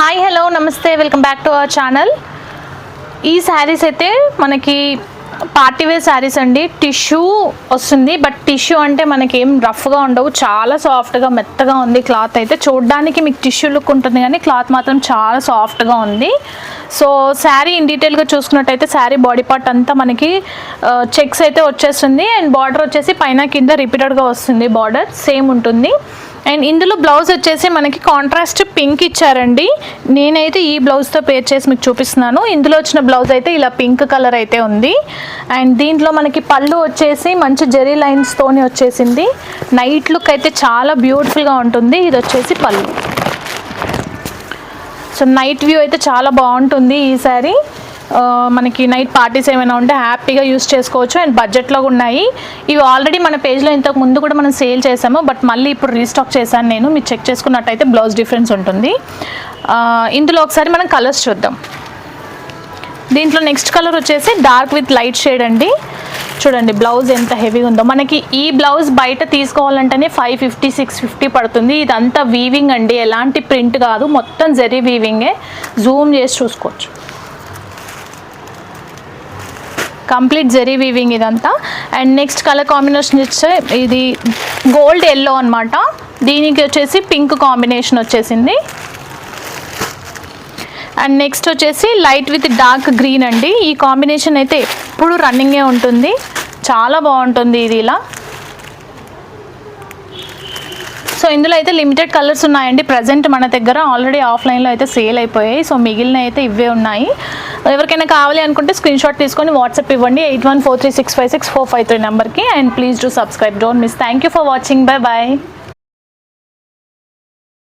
Hi hello నమస్తే welcome back to our channel. ఈ శారీస్ అయితే మనకి పార్టీ వేర్ శారీస్ అండి. టిష్యూ వస్తుంది, బట్ టిష్యూ అంటే మనకి ఏం రఫ్గా ఉండవు, చాలా సాఫ్ట్గా మెత్తగా ఉంది. క్లాత్ అయితే చూడడానికి మీకు టిష్యూ లుక్ ఉంటుంది కానీ క్లాత్ మాత్రం చాలా సాఫ్ట్గా ఉంది. సో శారీ ఇన్ డీటెయిల్గా చూసుకున్నట్టయితే శారీ బాడీ పార్ట్ అంతా మనకి చెక్స్ అయితే వచ్చేస్తుంది అండ్ బార్డర్ వచ్చేసి పైన కింద రిపీటెడ్గా వస్తుంది, బార్డర్ సేమ్ ఉంటుంది. అండ్ ఇందులో బ్లౌజ్ వచ్చేసి మనకి కాంట్రాస్ట్ పింక్ ఇచ్చారండి. నేనైతే ఈ బ్లౌజ్తో పేర్ చేసి మీకు చూపిస్తున్నాను. ఇందులో వచ్చిన బ్లౌజ్ అయితే ఇలా పింక్ కలర్ అయితే ఉంది. అండ్ దీంట్లో మనకి పళ్ళు వచ్చేసి మంచి జెరీ లైన్స్తోని వచ్చేసింది. నైట్ లుక్ అయితే చాలా బ్యూటిఫుల్గా ఉంటుంది. ఇది వచ్చేసి పళ్ళు. సో నైట్ వ్యూ అయితే చాలా బాగుంటుంది ఈ శారీ. మనకి నైట్ పార్టీస్ ఏమైనా ఉంటే హ్యాపీగా యూస్ చేసుకోవచ్చు అండ్ బడ్జెట్లో ఉన్నాయి. ఇవి ఆల్రెడీ మన పేజ్లో ఇంతకు ముందు కూడా మనం సేల్ చేసాము, బట్ మళ్ళీ ఇప్పుడు రీస్టాక్ చేశాను నేను. మీరు చెక్ చేసుకున్నట్టయితే బ్లౌజ్ డిఫరెన్స్ ఉంటుంది. ఇందులో ఒకసారి మనం కలర్స్ చూద్దాం. దీంట్లో నెక్స్ట్ కలర్ వచ్చేసి డార్క్ విత్ లైట్ షేడ్ అండి. చూడండి బ్లౌజ్ ఎంత హెవీగా ఉందో. మనకి ఈ బ్లౌజ్ బయట తీసుకోవాలంటేనే 550 650 పడుతుంది. ఇదంతా వీవింగ్ అండి, ఎలాంటి ప్రింట్ కాదు, మొత్తం జరీ వీవింగే. జూమ్ చేసి చూసుకోవచ్చు, కంప్లీట్ జరీ వీవింగ్ ఇదంతా. అండ్ నెక్స్ట్ కలర్ కాంబినేషన్ వచ్చే ఇది గోల్డ్ ఎల్లో అనమాట. దీనికి వచ్చేసి పింక్ కాంబినేషన్ వచ్చేసింది. అండ్ నెక్స్ట్ వచ్చేసి లైట్ విత్ డార్క్ గ్రీన్ అండి. ఈ కాంబినేషన్ అయితే ఎప్పుడు రన్నింగే ఉంటుంది, చాలా బాగుంటుంది ఇది ఇలా. సో ఇందులో అయితే లిమిటెడ్ కలర్స్ ఉన్నాయండి ప్రజెంట్ మన దగ్గర. ఆల్రెడీ ఆఫ్లైన్లో అయితే సేల్ అయిపోయాయి. సో మిగిలిన అయితే ఇవే ఉన్నాయి. ఎవరికైనా కావాలి అనుకుంటే స్క్రీన్ షాట్ తీసుకొని వాట్సాప్ ఇవ్వండి 8143656453 నెంబర్కి. And please do subscribe, don't miss. Thank you for watching, bye bye.